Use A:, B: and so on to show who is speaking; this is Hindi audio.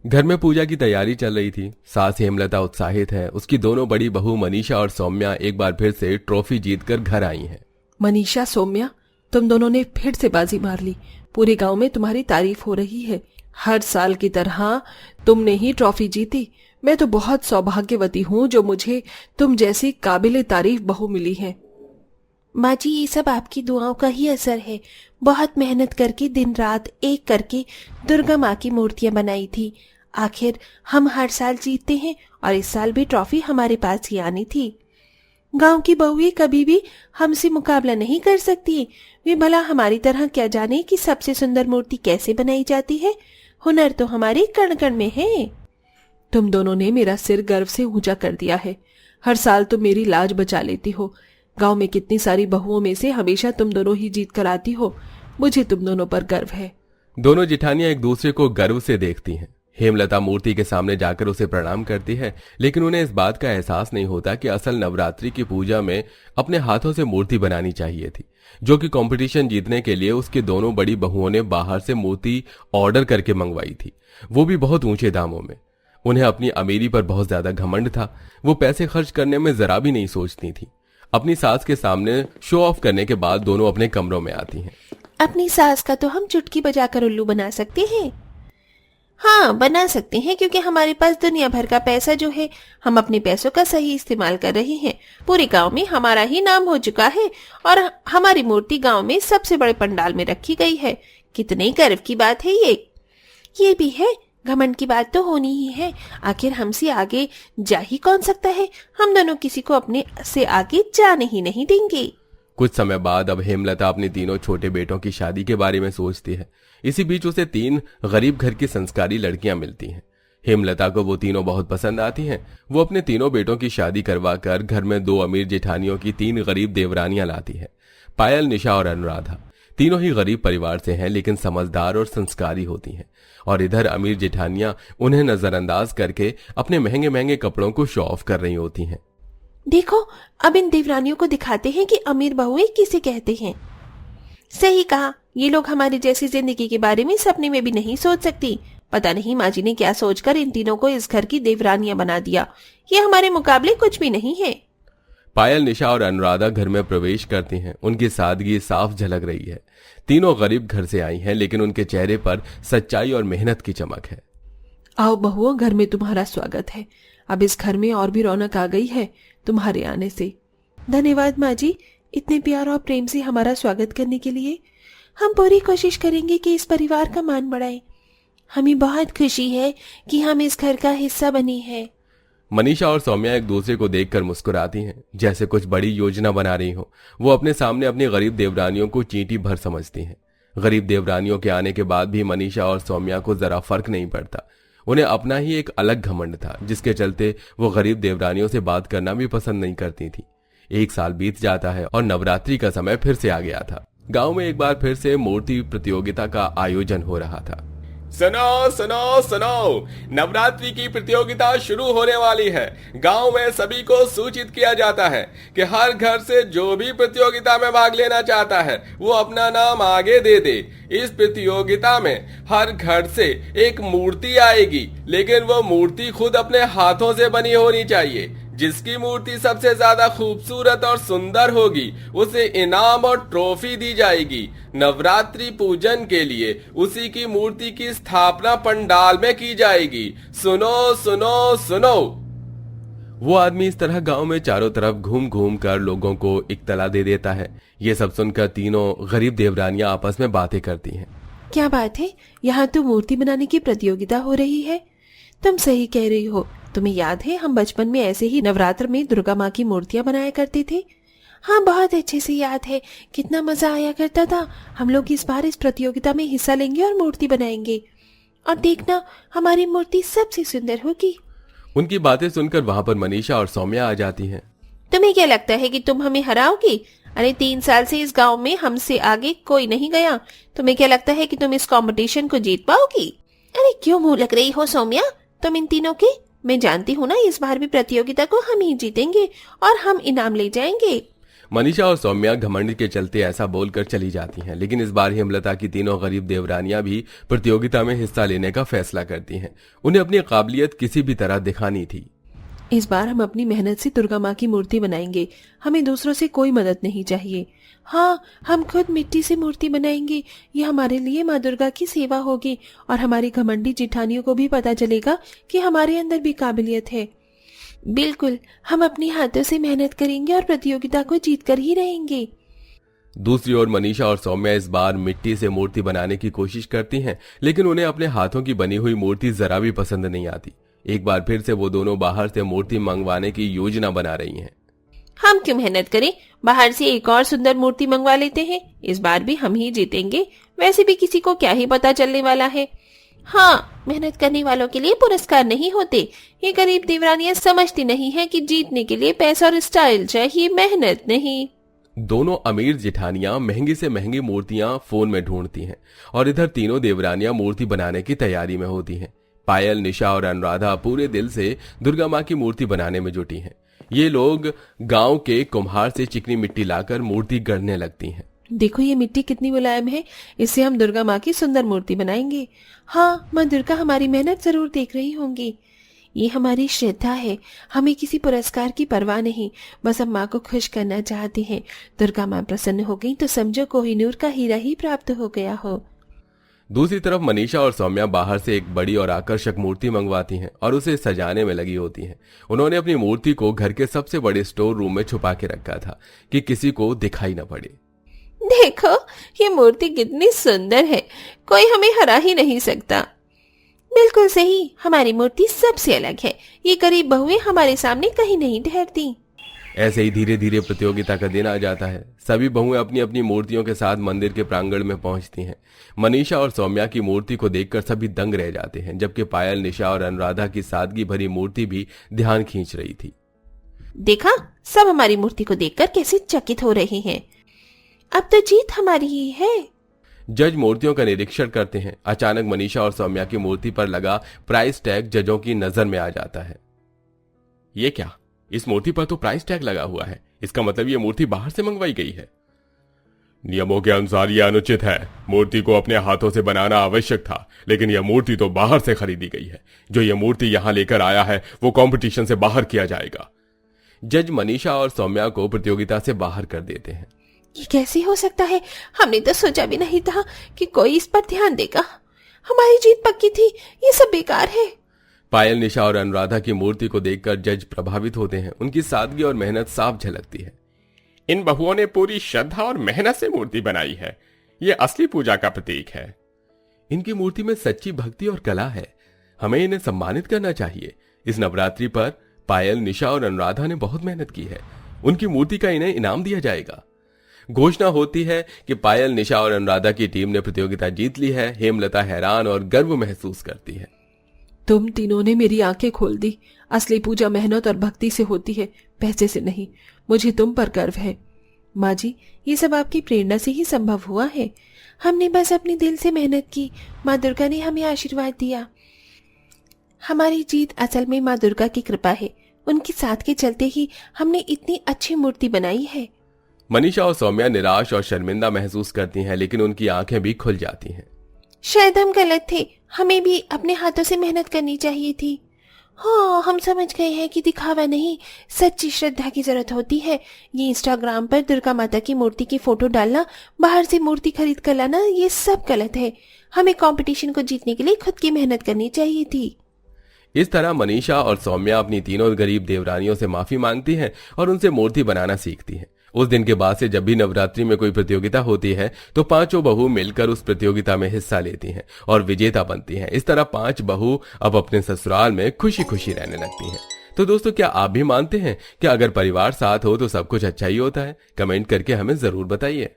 A: घर में पूजा की तैयारी चल रही थी। सास हेमलता उत्साहित है। उसकी दोनों बड़ी बहू मनीषा और सौम्या एक बार फिर से ट्रॉफी जीतकर घर आई हैं।
B: मनीषा, सौम्या, तुम दोनों ने फिर से बाजी मार ली। पूरे गांव में तुम्हारी तारीफ हो रही है। हर साल की तरह तुमने ही ट्रॉफी जीती। मैं तो बहुत सौभाग्यवती हूँ जो मुझे तुम जैसी काबिले तारीफ बहू मिली है।
C: माँ जी, ये सब आपकी दुआओं का ही असर है। बहुत मेहनत करके दिन रात एक करके दुर्गा माँ की मूर्तियां बनाई थी। आखिर हम हर साल जीतते हैं और इस साल भी ट्रॉफी हमारे पास ही आनी थी। गांव की बहुएं कभी भी हमसे मुकाबला नहीं कर सकती। वे भला हमारी तरह क्या जाने कि सबसे सुंदर मूर्ति कैसे बनाई जाती है। हुनर तो हमारे कण कण में है।
B: तुम दोनों ने मेरा सिर गर्व से ऊंचा कर दिया है। हर साल तुम मेरी लाज बचा लेती हो। गांव में कितनी सारी बहुओं में से हमेशा तुम दोनों ही जीत कर आती हो। मुझे तुम दोनों पर गर्व है।
A: दोनों जिठानियां एक दूसरे को गर्व से देखती हैं। हेमलता मूर्ति के सामने जाकर उसे प्रणाम करती है, लेकिन उन्हें इस बात का एहसास नहीं होता कि असल नवरात्रि की पूजा में अपने हाथों से मूर्ति बनानी चाहिए थी, जो कि कंपटीशन जीतने के लिए उसकी दोनों बड़ी बहुओं ने बाहर से मूर्ति ऑर्डर करके मंगवाई थी, वो भी बहुत ऊंचे दामों में। उन्हें अपनी अमीरी पर बहुत ज्यादा घमंड था। वो पैसे खर्च करने में जरा भी नहीं सोचती थी। अपनी सास के सामने शो ऑफ करने के बाद दोनों अपने कमरों में आती हैं।
C: अपनी सास का तो हम चुटकी बजाकर उल्लू बना सकते हैं। हाँ, बना सकते हैं, क्योंकि हमारे पास दुनिया भर का पैसा जो है, हम अपने पैसों का सही इस्तेमाल कर रहे हैं। पूरे गांव में हमारा ही नाम हो चुका है और हमारी मूर्ति गांव में सबसे बड़े पंडाल में रखी गई है। कितने गर्व की बात है ये भी है। घमंड की बात तो होनी ही है। आखिर हमसे आगे जा ही कौन सकता है। हम दोनों किसी को अपने से आगे जाने ही नहीं देंगे।
A: कुछ समय बाद अब हेमलता अपने तीनों छोटे बेटों की शादी के बारे में सोचती है। इसी बीच उसे 3 गरीब घर की संस्कारी लड़कियां मिलती हैं। हेमलता को वो तीनों बहुत पसंद आती हैं। वो अपने तीनों बेटों की शादी करवाकर घर में 2 अमीर जेठानियों की 3 गरीब देवरानियां लाती है, पायल, निशा और अनुराधा। तीनों ही गरीब परिवार से हैं, लेकिन समझदार और संस्कारी होती हैं। और इधर अमीर जेठानियां उन्हें नजरअंदाज करके अपने महंगे महंगे कपड़ों को शो ऑफ कर रही होती हैं।
C: देखो, अब इन देवरानियों को दिखाते हैं कि अमीर बहुएं किसे कहते हैं। सही कहा, ये लोग हमारी जैसी जिंदगी के बारे में सपने में भी नहीं सोच सकती। पता नहीं माँ जी ने क्या सोचकर इन तीनों को इस घर की देवरानियां बना दिया। ये हमारे मुकाबले कुछ भी नहीं है।
A: पायल, निशा और अनुराधा घर में प्रवेश करती हैं। उनकी सादगी साफ झलक रही है। तीनों गरीब घर से आई हैं, लेकिन उनके चेहरे पर सच्चाई और मेहनत की चमक है।
B: आओ बहुओं, घर में तुम्हारा स्वागत है। अब इस घर में और भी रौनक आ गई है तुम्हारे आने से।
C: धन्यवाद माँ जी, इतने प्यार और प्रेम से हमारा स्वागत करने के लिए। हम पूरी कोशिश करेंगे कि इस परिवार का मान बढ़ाएं। हमें बहुत खुशी है कि हम इस घर का हिस्सा बने हैं।
A: मनीषा और सौम्या एक दूसरे को देखकर मुस्कुराती हैं, जैसे कुछ बड़ी योजना बना रही हो। वो अपने सामने अपनी गरीब देवरानियों को चींटी भर समझती हैं। गरीब देवरानियों के आने के बाद भी मनीषा और सौम्या को जरा फर्क नहीं पड़ता। उन्हें अपना ही एक अलग घमंड था, जिसके चलते वो गरीब देवरानियों से बात करना भी पसंद नहीं करती थी। 1 साल बीत जाता है और नवरात्रि का समय फिर से आ गया था। गांव में एक बार फिर से मूर्ति प्रतियोगिता का आयोजन हो रहा था।
D: सुनो सुनो सुनो, नवरात्रि की प्रतियोगिता शुरू होने वाली है। गांव में सभी को सूचित किया जाता है कि हर घर से जो भी प्रतियोगिता में भाग लेना चाहता है वो अपना नाम आगे दे दे। इस प्रतियोगिता में हर घर से एक मूर्ति आएगी, लेकिन वो मूर्ति खुद अपने हाथों से बनी होनी चाहिए। जिसकी मूर्ति सबसे ज्यादा खूबसूरत और सुंदर होगी उसे इनाम और ट्रॉफी दी जाएगी। नवरात्रि पूजन के लिए उसी की मूर्ति की स्थापना पंडाल में की जाएगी। सुनो सुनो सुनो।
A: वो आदमी इस तरह गांव में चारों तरफ घूम घूम कर लोगों को इत्तला दे देता है। ये सब सुनकर तीनों गरीब देवरानियां आपस में बातें करती हैं।
C: क्या बात है, यहाँ तो मूर्ति बनाने की प्रतियोगिता हो रही है। तुम सही कह रही हो। तुम्हें याद है, हम बचपन में ऐसे ही नवरात्र में दुर्गा माँ की मूर्तियां बनाया करते थे। हाँ, बहुत अच्छे से याद है। कितना मजा आया करता था। हम लोग इस बार इस प्रतियोगिता में हिस्सा लेंगे और मूर्ति बनाएंगे, और देखना हमारी मूर्ति सबसे सुंदर होगी।
A: उनकी बातें सुनकर वहां पर मनीषा और सौम्या आ जाती हैं।
C: तुम्हें क्या लगता है कि तुम हमें हराओगी? अरे 3 साल से इस गांव में हमसे आगे कोई नहीं गया। तुम्हें क्या लगता है कि तुम इस कंपटीशन को जीत पाओगी? अरे क्यों मुंह लग रही हो सौम्या तुम इन तीनों की? मैं जानती हूँ ना, इस बार भी प्रतियोगिता को हम ही जीतेंगे और हम इनाम ले जाएंगे।
A: मनीषा और सौम्या घमंड के चलते ऐसा बोलकर चली जाती हैं, लेकिन इस बार हेमलता की तीनों गरीब देवरानियां भी प्रतियोगिता में हिस्सा लेने का फैसला करती हैं। उन्हें अपनी काबिलियत किसी भी तरह दिखानी थी।
B: इस बार हम अपनी मेहनत से दुर्गा माँ की मूर्ति बनाएंगे। हमें दूसरों से कोई मदद नहीं चाहिए। हाँ, हम खुद मिट्टी से मूर्ति बनाएंगे। ये हमारे लिए माँ दुर्गा की सेवा होगी और हमारी घमंडी जिठानियों को भी पता चलेगा कि हमारे अंदर भी काबिलियत है।
C: बिल्कुल, हम अपने हाथों से मेहनत करेंगे और प्रतियोगिता को जीत कर ही रहेंगे।
A: दूसरी ओर मनीषा और सौम्या इस बार मिट्टी से मूर्ति बनाने की कोशिश करती हैं, लेकिन उन्हें अपने हाथों की बनी हुई मूर्ति जरा भी पसंद नहीं आती। एक बार फिर से वो दोनों बाहर से मूर्ति मंगवाने की योजना बना रही हैं।
C: हम क्यों मेहनत करें, बाहर से एक और सुंदर मूर्ति मंगवा लेते हैं। इस बार भी हम ही जीतेंगे। वैसे भी किसी को क्या ही पता चलने वाला है। हाँ, मेहनत करने वालों के लिए पुरस्कार नहीं होते। ये गरीब देवरानियां समझती नहीं है कि जीतने के लिए पैसा और स्टाइल चाहिए, मेहनत नहीं।
A: दोनों अमीर जिठानियां महंगी से महंगी मूर्तियां फोन में ढूंढती हैं और इधर तीनों देवरानियां मूर्ति बनाने की तैयारी में होती हैं। पायल, निशा और अनुराधा पूरे दिल से दुर्गा माँ की मूर्ति बनाने में जुटी हैं। ये लोग गांव के कुम्हार से चिकनी मिट्टी लाकर मूर्ति गढ़ने लगती हैं।
B: देखो ये मिट्टी कितनी मुलायम है, इससे हम दुर्गा माँ की सुंदर मूर्ति बनाएंगे। हाँ, माँ दुर्गा हमारी मेहनत जरूर देख रही होंगी।
C: ये हमारी श्रद्धा है, हमें किसी पुरस्कार की परवाह नहीं, बस हम माँ को खुश करना चाहते हैं। दुर्गा माँ प्रसन्न हो गई तो समझो कोहिनूर का हीरा ही प्राप्त हो गया हो।
A: दूसरी तरफ मनीषा और सौम्या बाहर से एक बड़ी और आकर्षक मूर्ति मंगवाती हैं और उसे सजाने में लगी होती हैं। उन्होंने अपनी मूर्ति को घर के सबसे बड़े स्टोर रूम में छुपा के रखा था कि किसी को दिखाई न पड़े।
C: देखो ये मूर्ति कितनी सुंदर है, कोई हमें हरा ही नहीं सकता। बिल्कुल सही, हमारी मूर्ति सबसे अलग है। ये गरीब बहुएं हमारे सामने कहीं नहीं ठहरती।
A: ऐसे ही धीरे धीरे प्रतियोगिता का दिन आ जाता है। सभी बहुएं अपनी अपनी मूर्तियों के साथ मंदिर के प्रांगण में पहुंचती हैं। मनीषा और सौम्या की मूर्ति को देखकर सभी दंग रह जाते हैं, जबकि पायल, निशा और अनुराधा की सादगी भरी मूर्ति भी ध्यान खींच रही थी।
C: देखा, सब हमारी मूर्ति को देखकर कैसे चकित हो रहे हैं। अब तो जीत हमारी ही है।
A: जज मूर्तियों का निरीक्षण करते हैं। अचानक मनीषा और सौम्या की मूर्ति पर लगा प्राइस टैग जजों की नजर में आ जाता है। ये क्या, इस मूर्ति पर तो प्राइस टैग लगा हुआ है। इसका मतलब ये मूर्ति बाहर से मंगवाई गई है।
D: नियमों के अनुसार यह अनुचित है। मूर्ति को अपने हाथों से बनाना आवश्यक था, लेकिन यह मूर्ति तो बाहर से खरीदी गई है। जो यह मूर्ति यहां लेकर आया है वो कंपटीशन से बाहर किया जाएगा।
A: जज मनीषा और सौम्या को प्रतियोगिता से बाहर कर देते हैं।
C: ये कैसे हो सकता है? हमने तो सोचा भी नहीं था कि कोई इस पर ध्यान देगा। हमारी जीत पक्की थी, ये सब बेकार है।
A: पायल, निशा और अनुराधा की मूर्ति को देखकर जज प्रभावित होते हैं। उनकी सादगी और मेहनत साफ झलकती है।
D: इन बहुओं ने पूरी श्रद्धा और मेहनत से मूर्ति बनाई है। ये असली पूजा का प्रतीक है।
A: इनकी मूर्ति में सच्ची भक्ति और कला है। हमें इन्हें सम्मानित करना चाहिए। इस नवरात्रि पर पायल, निशा और अनुराधा ने बहुत मेहनत की है। उनकी मूर्ति का इन्हें इनाम दिया जाएगा। घोषणा होती है कि पायल, निशा और अनुराधा की टीम ने प्रतियोगिता जीत ली है। हेमलता हैरान और गर्व महसूस करती है।
B: तुम तीनों ने मेरी आंखें खोल दी। असली पूजा मेहनत और भक्ति से होती है, पैसे से नहीं। मुझे तुम पर गर्व है।
C: माँ जी, ये सब आपकी प्रेरणा से ही संभव हुआ है। हमने बस अपने दिल से मेहनत की, माँ दुर्गा ने हमें आशीर्वाद दिया। हमारी जीत असल में माँ दुर्गा की कृपा है। उनके साथ के चलते ही हमने इतनी अच्छी मूर्ति बनाई है।
A: मनीषा और सौम्या निराश और शर्मिंदा महसूस करती हैं, लेकिन उनकी आंखें भी खुल जाती हैं।
C: शायद हम गलत थे, हमें भी अपने हाथों से मेहनत करनी चाहिए थी। हाँ, हम समझ गए हैं कि दिखावा नहीं, सच्ची श्रद्धा की जरूरत होती है। ये इंस्टाग्राम पर दुर्गा माता की मूर्ति की फोटो डालना, बाहर से मूर्ति खरीद कर लाना, ये सब गलत है। हमें कंपटीशन को जीतने के लिए खुद की मेहनत करनी चाहिए थी।
A: इस तरह मनीषा और सौम्या अपनी तीनों गरीब देवरानियों से माफी मांगती हैं और उनसे मूर्ति बनाना सीखती हैं। उस दिन के बाद से जब भी नवरात्रि में कोई प्रतियोगिता होती है तो पांचों बहू मिलकर उस प्रतियोगिता में हिस्सा लेती हैं और विजेता बनती हैं। इस तरह 5 बहू अब अपने ससुराल में खुशी खुशी रहने लगती हैं। तो दोस्तों, क्या आप भी मानते हैं कि अगर परिवार साथ हो तो सब कुछ अच्छा ही होता है? कमेंट करके हमें जरूर बताइए।